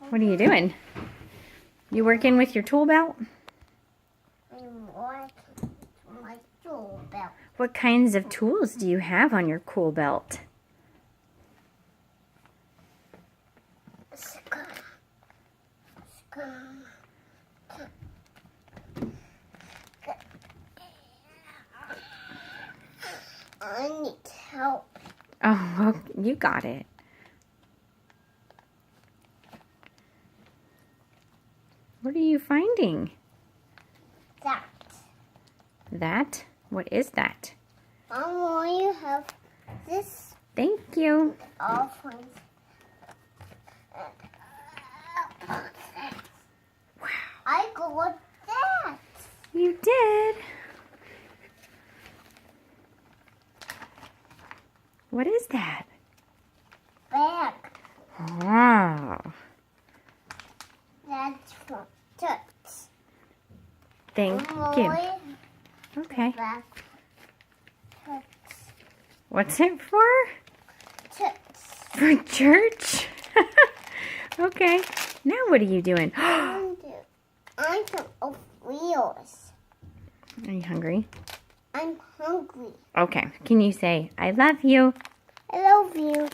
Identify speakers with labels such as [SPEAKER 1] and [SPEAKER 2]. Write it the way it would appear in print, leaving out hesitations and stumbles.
[SPEAKER 1] What are you doing? You working with your tool belt?
[SPEAKER 2] I'm working with my tool belt.
[SPEAKER 1] What kinds of tools do you have on your cool belt?
[SPEAKER 2] I need help.
[SPEAKER 1] Oh, well, you got it. What are you finding?
[SPEAKER 2] That.
[SPEAKER 1] That? What is that?
[SPEAKER 2] Mom, you have this
[SPEAKER 1] Thank you.
[SPEAKER 2] all things.
[SPEAKER 1] Wow.
[SPEAKER 2] I got that.
[SPEAKER 1] You did. What is that?
[SPEAKER 2] Bag.
[SPEAKER 1] Oh,
[SPEAKER 2] That's for toots.
[SPEAKER 1] thank you. Okay.
[SPEAKER 2] Bag. Toots.
[SPEAKER 1] What's it for?
[SPEAKER 2] Toots.
[SPEAKER 1] For church? Okay. Now what are you doing? Are
[SPEAKER 2] I'm of wheels.
[SPEAKER 1] you hungry?
[SPEAKER 2] I'm hungry.
[SPEAKER 1] Okay. Can you say, I love you?
[SPEAKER 2] I love you.